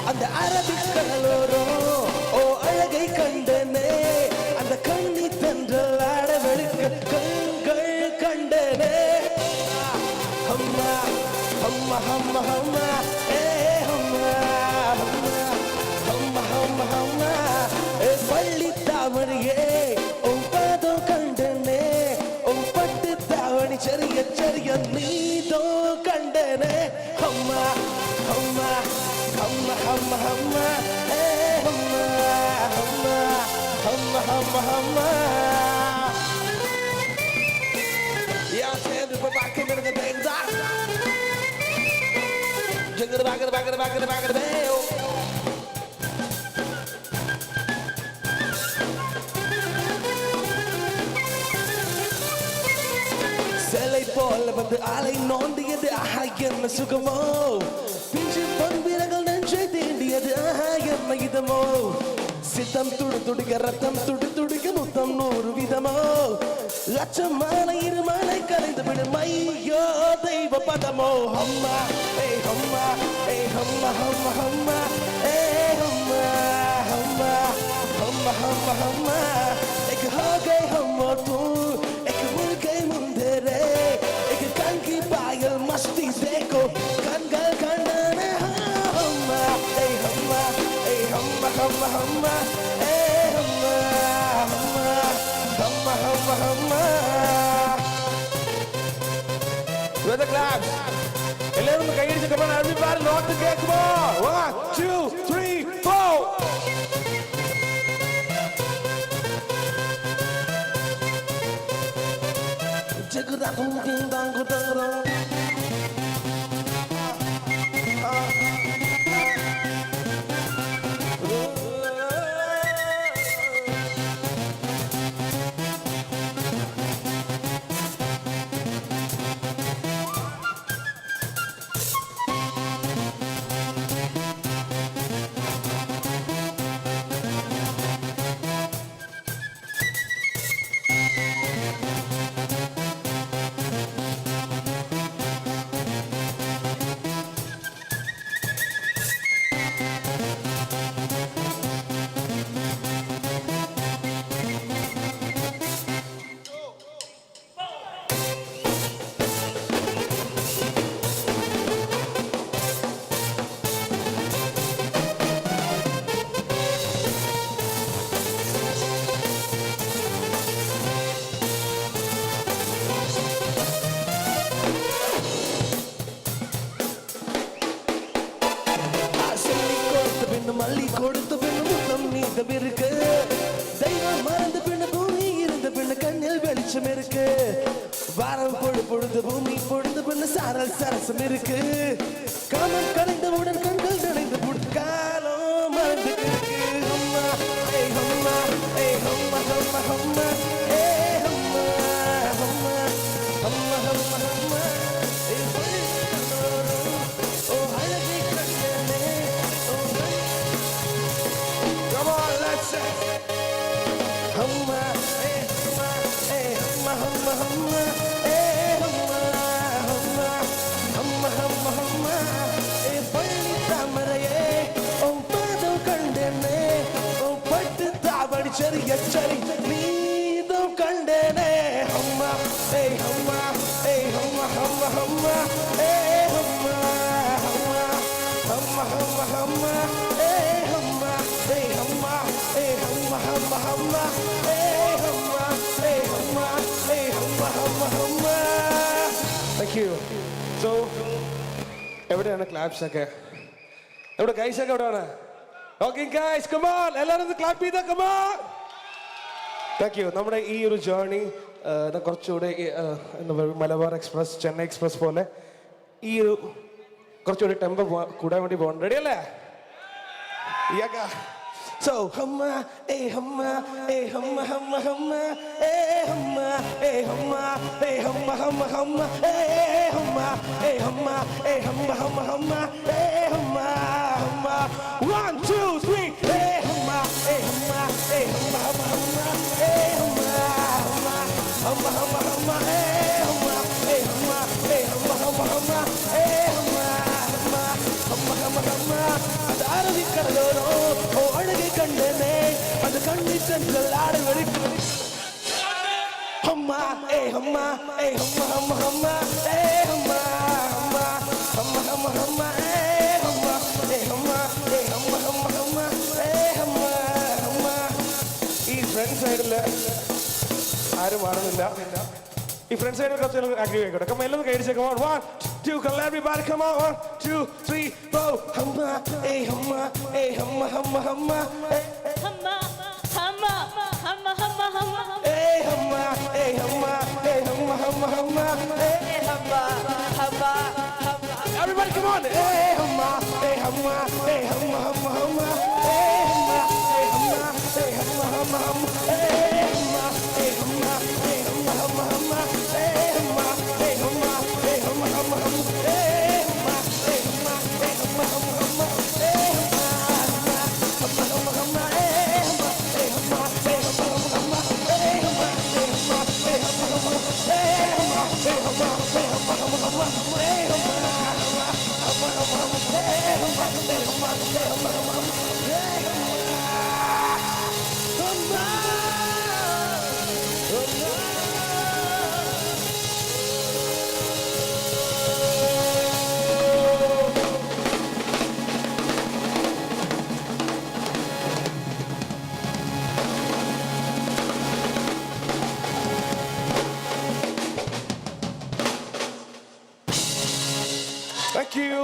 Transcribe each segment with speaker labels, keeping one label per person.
Speaker 1: அந்த அரபிக் கடலோரோ ஓ அழகை கண்டனே அந்த கண்ணி தென்றல் ஆடவெடுக்க கண்கள் கண்டனே அம்மா அம்மா அம்மா அம்மா ஏ அம்மா அம்மா அம்மா அம்மா அம்மா ஏ பள்ளி தாமரையே உன் பாதம் கண்டனே உன் பட்டு தாவணி சரிய சரிய நீதோ கண்டனே அம்மா அம்மா அம்மா அம்மா அம்மா ஏ அம்மா அம்மா அம்மா அம்மா அம்மா யா சேது பாக்க கிடந்த தேங்கா ஜங்கட பாக்க பாக்க பாக்க பாக்க தேயோ சேலை போல வந்து ஆலை நோண்டியது ஆஹா என்ன சுகமோ பிஞ்சு பண்பிரங்கள் நெஞ்சை தீண்டியது ஆஹா என்ன இதமோ சித்தம் துடு துடிக்க ரத்தம் துடி துடிக்க முத்தம் 100 விதமோ லட்சமான இருமலை கரைந்து விடும் ஐயோ தெய்வ பதமோ அம்மா ஏ அம்மா ஏ அம்மா அம்மா அம்மா ஏ அம்மா அம்மா அம்மா அம்மா அம்மா एक हो गए हम और तू एक मिल गए मुंदेरे एक कान की पायल मस्ती देखो कनगल कन्नने अम्मा ए अम्मा ए अम्मा अम्मा अम्मा ए अम्मा अम्मा अम्मा अम्मा अम्मा with the claps எல்லாரும் கை அடிச்சு come on everybody not to get more 1 2 3 4 Jagda dum ding dang dang dang மல்லி கொடுத்த பெண்ணு முத்தம் நீந்த இருக்கு தெய்வம் மறந்த பெண்ணு பூமி இருந்த பெண்ணு கண்ணில் வெளிச்சம் இருக்கு வாரம் பொழுது பூமி பொழுது பெண்ணு சாரல் சரசம் இருக்கு காமம் கலைந்தவுடன் கண்கள் நனைந்து காலம் மறந்து இருக்கு அம்மா ஏ அம்மா ஏ அம்மா அம்மா அம்மா ஏ அம்மா அம்மா அம்மா அம்மா அம்மா ஓ அழகை கண்டனே Come on, let's say Humma, eh, humma, eh, humma, humma, humma, eh, humma, humma, humma, humma, humma, eh, palli tamaraye, oh, padu kandene, oh, pattu tavadi chariya chari, needu kandene, humma, eh, humma, eh, humma, humma, humma, eh, humma, humma, humma, humma, humma, eh, humma. Hey humma, hey humma, humma, humma, hey humma, hey humma, hey humma, humma, humma. Thank you. So, എവിടെയാണ് claps ഒക്കെ? എവിടെ guys ഒക്കെ എവിടെയാണ്? Okay guys, come on, എല്ലാവരും ഒന്ന് clap ചെയ്താ come on. Thank you. നമ്മുടെ ഈ ഒരു ജേർണി കുറച്ചുകൂടെ എന്താ പറയുക മലബാർ എക്സ്പ്രസ് ചെന്നൈ എക്സ്പ്രസ് പോലെ ഈ ഒരു കുറച്ചുകൂടി ടെമ്പോ കൂടാൻ വേണ്ടി പോകണം. റെഡി അല്ലേ? So humma, eh humma, eh humma, humma, humma, eh humma, hey humma, hey humma, humma, humma, hey humma, hey humma, hey humma, humma, humma, hey humma, humma. 1, 2, 3, hey humma, hey humma, hey humma, humma, humma, hey humma, humma, humma, humma, humma, hey humma, hey humma, hey humma, humma, humma, hey humma, humma, humma, humma, humma. Adaravi kadaloro, oh alage kandene, adu kanni central aadu velikku. Humma, hey humma, hey humma, humma, humma, hey humma, humma, humma, humma, humma, hey humma, hey humma, hey humma, humma, humma, hey humma, humma. ഈ front സൈഡില് ആരും കാണുന്നില്ല. ഈ front സൈഡിൽ കുറച്ച് active ആയിക്കോട്ടെ. Come എല്ലാവരും കൈ അടിച്ചേ. Come on, 1, 2, come everybody, come on, 1, 2, 3, 4. Humma, hey humma, hey humma, humma, humma, hey
Speaker 2: humma, humma, humma, humma, humma.
Speaker 1: hey humma, hey humma, hey humma, humma, humma, hey humma, humma, humma. Everybody, come on, hey humma, hey humma, hey humma, humma, humma, hey humma, hey humma, hey humma, humma, humma, hey humma, hey humma, hey humma, humma, humma, hey humma, hey humma, hey humma, humma, humma, hey humma, hey humma, hey humma, humma, humma, hey humma, humma, humma, humma, hey humma, hey humma, hey humma, humma, humma, hey humma, hey humma, hey humma, humma, hey humma, hey humma, hey humma, humma, humma, hey humma, humma, humma, humma, hey humma, hey humma, hey humma, humma, humma, hey Thank you.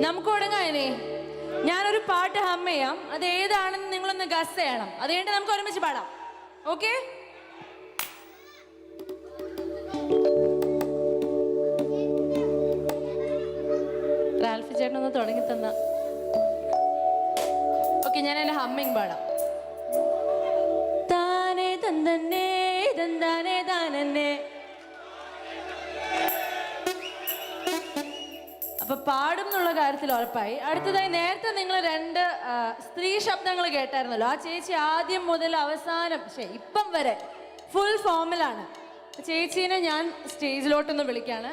Speaker 2: നമുക്ക് തുടങ്ങാനേ. ഞാനൊരു പാട്ട് ഹം ചെയ്യാം. അത് ഏതാണെന്ന് നിങ്ങളൊന്ന് guess ചെയ്യണം. അത് കഴിഞ്ഞിട്ട് നമുക്ക് ഒരുമിച്ച് പാടാം. ഓക്കെ? റാൽഫി ചേട്ടനൊന്ന് തുടങ്ങി തന്ന. ഓക്കെ, ഞാൻ എൻ്റെ ഹമ്മിങ് പാടാം. താനേ തന്തന്നെ തന്താനേ താനന്നെ. അപ്പൊ പാടും എന്നുള്ള കാര്യത്തിൽ ഉറപ്പായി. അടുത്തതായി നേരത്തെ നിങ്ങൾ 2 സ്ത്രീ ശബ്ദങ്ങൾ കേട്ടായിരുന്നല്ലോ. ആ ചേച്ചി ആദ്യം മുതൽ അവസാനം ഇപ്പം വരെ ഫുൾ ഫോമിലാണ്. ചേച്ചീനെ ഞാൻ സ്റ്റേജിലോട്ടൊന്ന് വിളിക്കാണ്.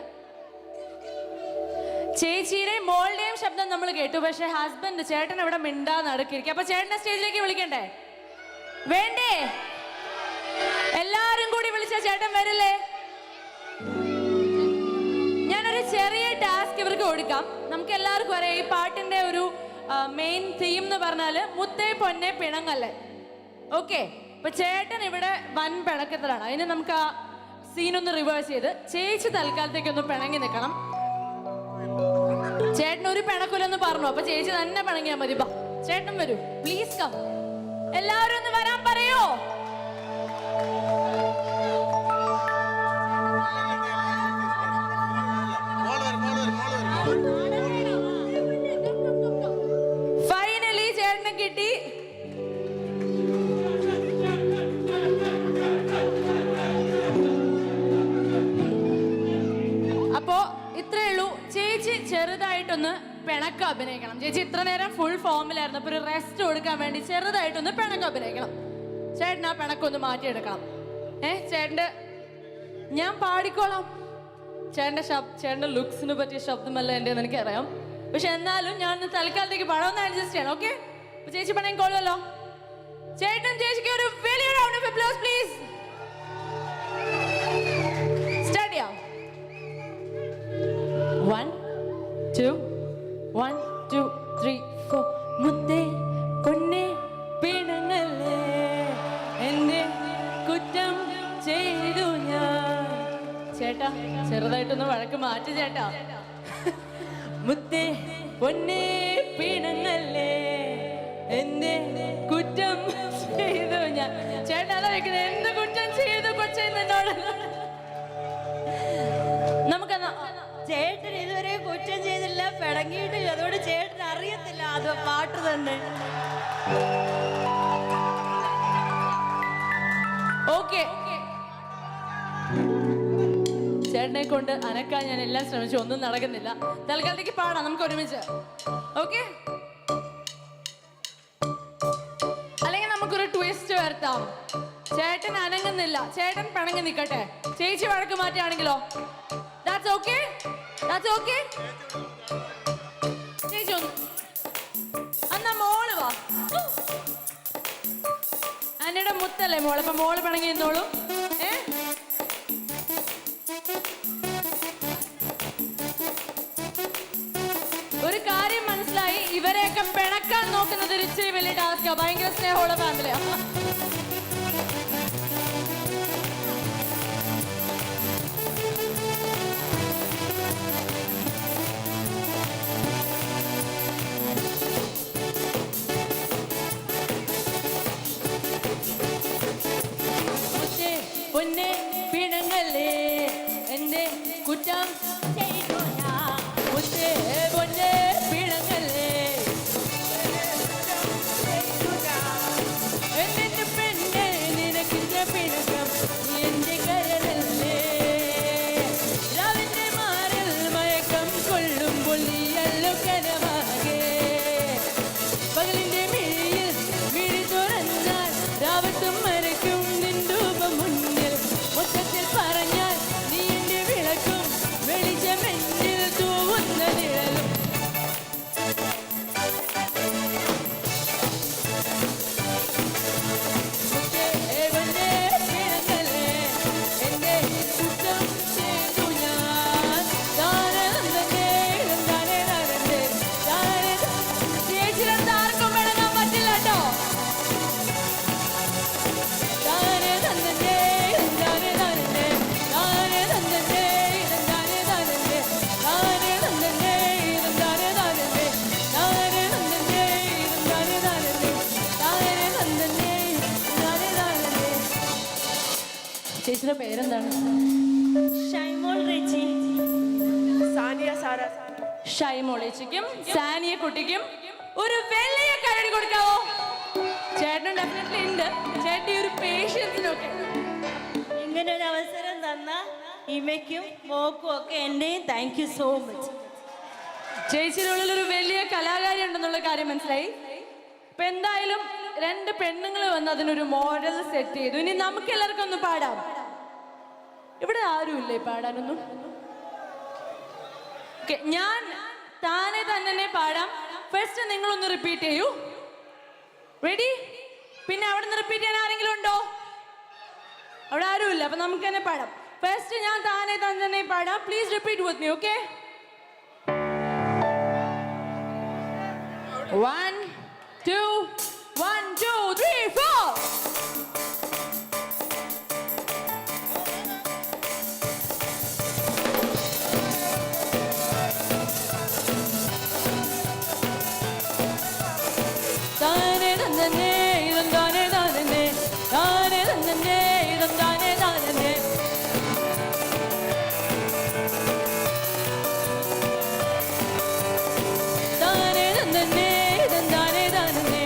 Speaker 2: ചേച്ചിയുടെയും മോളുടെയും ശബ്ദം നമ്മൾ കേട്ടു. പക്ഷെ ഹസ്ബൻഡ് ചേട്ടൻ ഇവിടെ മിണ്ടാ നടക്കിരിക്കും. അപ്പൊ ചേട്ടനെ സ്റ്റേജിലേക്ക് വിളിക്കണ്ടേ? വേണ്ടേ? എല്ലാരും കൂടി വിളിച്ച ചേട്ടൻ വരില്ലേ? ഞാനൊരു ചെറിയ ടാസ്ക് ഇവർക്ക് കൊടുക്കാം. നമുക്ക് എല്ലാവർക്കും അറിയാം ഈ പാട്ടിന്റെ ഒരു മെയിൻ തീം എന്ന് പറഞ്ഞാല് മുത്തേ പൊന്നെ പിണങ്ങല്ലേ. ഓക്കെ, അപ്പൊ ചേട്ടൻ ഇവിടെ വൻ പിണക്കത്തിലാണ്. അതിന് നമുക്ക് ആ സീനൊന്ന് റിവേഴ്സ് ചെയ്ത് ചേച്ചി തൽക്കാലത്തേക്ക് ഒന്ന് പിണങ്ങി നിൽക്കണം. ചേട്ടൻ ഒരു പിണക്കൂലെന്ന് പറഞ്ഞു. അപ്പൊ ചേച്ചി തന്നെ പിണങ്ങിയാ മതി. ബാ ചേട്ടൻ വരൂ, പ്ലീസ് കം. എല്ലാവരും ഒന്ന് വരാൻ പറയോ? ഫൈനലി ചേട്ടനെ കിട്ടി. അപ്പോ ഇത്രേ ഉള്ളൂ. ചേച്ചി ചെറുതായിട്ടൊന്ന് പിണക്കം അഭിനയിക്കണം. ചേച്ചി ഇത്ര നേരം ഫുൾ ഫോമിലായിരുന്നു. അപ്പൊ ഒരു റെസ്റ്റ് കൊടുക്കാൻ വേണ്ടി ചെറുതായിട്ടൊന്ന് പിണക്കം അഭിനയിക്കണം. ചേട്ടൻ ആ പിണക്കൊന്ന് മാറ്റിയെടുക്കണം. ചേട്ടന്റെ ഞാൻ പാടിക്കോളാം. ചേട്ടന്റെ ലുക്സിന് പറ്റിയ ശബ്ദമല്ല എൻ്റെ എനിക്കറിയാം. പക്ഷെ എന്നാലും ഞാൻ തൽക്കാലത്തേക്ക് പഴമൊന്ന് അഡ്ജസ്റ്റ് ചെയ്യണം. ഓക്കെ, ചേച്ചി പിണങ്ങിക്കോളുമല്ലോ. ചേട്ടൻ ചേച്ചിക്ക് ഒരു വലിയ round of applause please. Start ചെയ്യാം. 1 2 1 2 3 4. മുത്തേ പൊന്നെ പിണങ്ങല്ലേ, എന്റെ കുറ്റം ചെയ്തു ഞാൻ. ചേട്ടാ ചെറുതായിട്ടൊന്ന് വഴക്ക് മാറ്റി ചേട്ടാ. മുത്തേ പൊന്നെ പിണങ്ങല്ലേ, എന്റെ കുറ്റം ചെയ്തു ഞാൻ. ചേട്ടാ അതാ വെക്കുന്നത്. എന്ത് കുറ്റം ചെയ്തു കൊച്ചേ നിന്നോട്? നമുക്ക്
Speaker 3: ചേട്ടൻ ഇതുവരെ കുറ്റം ചെയ്തില്ല, പിണങ്ങിയിട്ടില്ല. അതുകൊണ്ട് ചേട്ടൻ അറിയത്തില്ല അത് പാട്ട് തന്നെ.
Speaker 2: ഓക്കെ, ചേട്ടനെ കൊണ്ട് അനക്കാൻ ഞാൻ എല്ലാം ശ്രമിച്ചു, ഒന്നും നടക്കുന്നില്ല. തൽക്കാലത്തേക്ക് പാടാം നമുക്ക് ഒരുമിച്ച്. ഓക്കെ, അല്ലെങ്കിൽ നമുക്കൊരു ട്വിസ്റ്റ് വരുത്താം. ചേട്ടൻ അനങ്ങുന്നില്ല, ചേട്ടൻ പിണങ്ങി നിൽക്കട്ടെ, ചേച്ചി വഴക്ക് മാറ്റുകയാണെങ്കിലോ? That's okay? That's okay? ചേച്ചി ഒന്ന് എന്നാ മോള് വാ. അന്നയുടെ മുത്തല്ലേ മോള്, ഇപ്പൊ മോള് പിണങ്ങി നിന്നോളൂ. ഒരു കാര്യം മനസ്സിലായി, ഇവരെയൊക്കെ പിണക്കാൻ നോക്കുന്നത് ഒരു ഇച്ചിരി വലിയ ടാസ്കാ. ഭയങ്കര സ്നേഹമുള്ള ഫാമിലിയാ. പൊന്നെ പിണങ്ങല്ലേ, എന്റെ കുറ്റം മുത്തേ പൊന്നെ പിണങ്ങല്ലേ, എന്റെ പെണ്ണെ നിനക്കിന്റെ പിണക്കം എന്റെ കരളല്ലേ. രാവിന്റെ മാറിൽ മയക്കം കൊള്ളുമ്പോൾ നീയല്ലോ കനവാകെ. പകലിന്റെ മിഴിയിൽ മിഴി തുറന്നാൽ രാവത്തും മരയ്ക്കും നിൻരൂപം മുന്നിൽ. മൊത്തത്തിൽ പറഞ്ഞാൽ നീ എന്റെ വിളക്കും വെളിച്ചമെന്നിൽ തൂവുന്ന നിഴലും. ചേച്ചിയുടെ പേരെന്താണ്?
Speaker 3: ഷൈമോൾ റിച്ചി.
Speaker 1: സാനിയ സാര.
Speaker 2: ഷൈമോൾ ചേച്ചിക്കും സാനിയ കുട്ടിക്കും ഒരു വലിയ കൈയടി കൊടുക്കാവോ? ചേട്ടൻ ഡെഫിനറ്റ്ലി ഉണ്ട്. ചേട്ടൻ ഒരു പേഷ്യൻസിനൊക്കെ
Speaker 3: ഇങ്ങനെ ഒരു അവസരം തന്ന ഇമയ്ക്കും മോക്കും ഒക്കെ എന്റെയും താങ്ക് യു സോ മച്ച്.
Speaker 2: ചേച്ചിയുടെ ഉള്ളിൽ ഒരു വലിയ കലാകാരി ഉണ്ടെന്നുള്ള കാര്യം മനസ്സിലായി. ഇപ്പൊ എന്തായാലും രണ്ട് പെണ്ണുങ്ങൾ വന്ന് അതിനൊരു മോഡൽ സെറ്റ് ചെയ്തു. ഇനി നമുക്ക് എല്ലാവർക്കും ഒന്ന് പാടാം. ഇവിടെ ആരുമില്ലേ പാടാനൊന്നും? ഓക്കെ, ഞാൻ താനെ തന്നെ പാടാം. ഫസ്റ്റ് നിങ്ങളൊന്ന് റിപ്പീറ്റ് ചെയ്യൂ. റെഡി? പിന്നെ അവിടെ നിന്ന് റിപ്പീറ്റ് ചെയ്യാൻ ആരെങ്കിലും ഉണ്ടോ? അവിടെ ആരുമില്ല, അപ്പൊ നമുക്ക് തന്നെ പാടാം. ഫസ്റ്റ് ഞാൻ താനെ തന്നെ പാടാം. Please repeat with me. Okay, 1 2 1 2 3 4. താനെ തന്നെ ഇതം താനെ താനെ താനെ തന്നെ ഇതം താനെ താനെ. താനെ തന്നെ ഇതം താനെ താനെ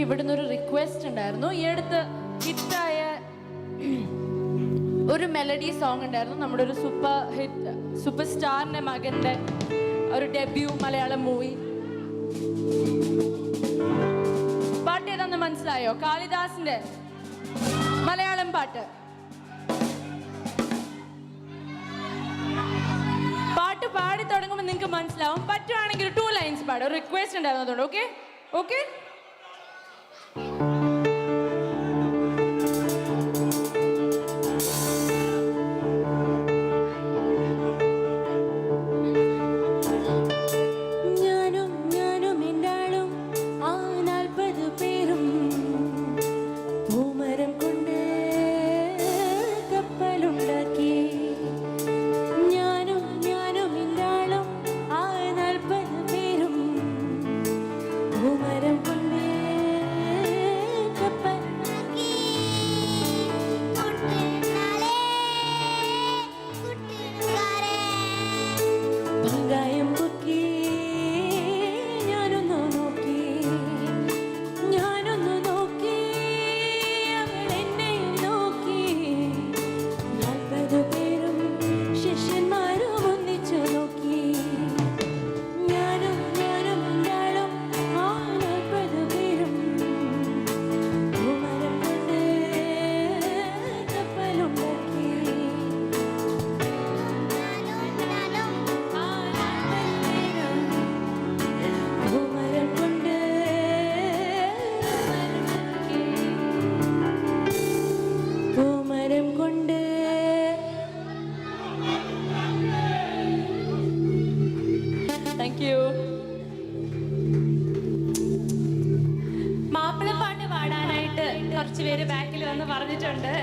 Speaker 2: ഇവിടുന്ന് ഒരു റിക്വസ്റ്റ് ഉണ്ടായിരുന്നു. ഈ അടുത്ത് ഹിറ്റായ ഒരു മെലഡി സോങ് ഉണ്ടായിരുന്നു, നമ്മുടെ ഒരു സൂപ്പർ സ്റ്റാറിന്റെ മകന്റെ ഒരു ഡെബ്യൂ മലയാളം മൂവി. പാട്ട് ഏതാന്ന് മനസ്സിലായോ? കാളിദാസിന്റെ മലയാളം പാട്ട്. പാട്ട് പാടി തുടങ്ങുമ്പോൾ നിങ്ങൾക്ക് മനസ്സിലാവും. പറ്റുവാണെങ്കിൽ 2 ലൈൻസ് പാടും. റിക്വസ്റ്റ് ഉണ്ടായിരുന്നു അതുകൊണ്ട്. Okay okay. മാപ്പിളപ്പാട്ട് പാടാനായിട്ട് കുറച്ച് പേര് ബാക്കിൽ വന്ന് പറഞ്ഞിട്ടുണ്ട്.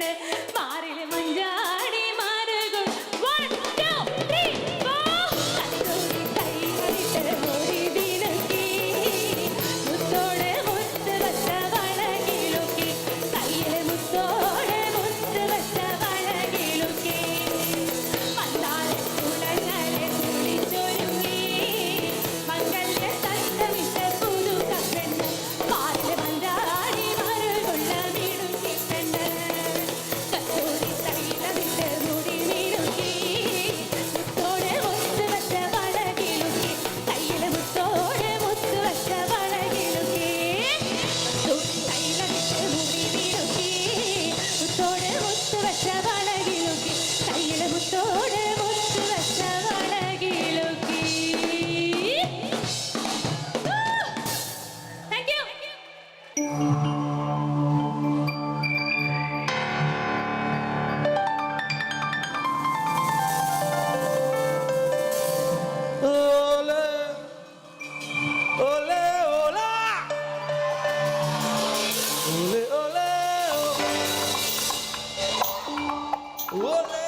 Speaker 3: പെണ്ണ് മാറിലെ മഞ്ചാടി മാറുകൾ 1 2 3 4 കൈകളിട്ട് ഓടി വീണക്കി മുത്തോടെ മുത്ത് വച്ച വളകിലുക്കി കയ്യിലെ മുത്തോടെ മുത്ത് വച്ച വളകിലുക്കി മന്ദാര കുളങ്ങളെ കുളിച്ചൊരുങ്ങി മംഗല്യ തട്ടമിട്ട് പുതു കപ്പെണ്ണ് മാറിലെ മഞ്ചാടി മാറുകൊള്ള വീണുക്കി പെണ്ണ് കത്തോടി തൈലമിട്ട് മുടി വീണുക്കി മുത്തോടെ മുത്ത് വച്ച വളകിലുക്കി കയ്യിലെ മുത്തോടെ മുത്ത് വച്ച വളകിലുക്കി തൈലമിട്ട് മുടി വീണുക്കി മുത്തോടെ മുത്ത് വച്ച വളകിലുക്കി കയ്യിലെ മുത്തോടെ മുത്ത് വച്ച വളകിലുക്കി thank you
Speaker 1: Ole, ole, ola. Ole, ole, ole. Ole.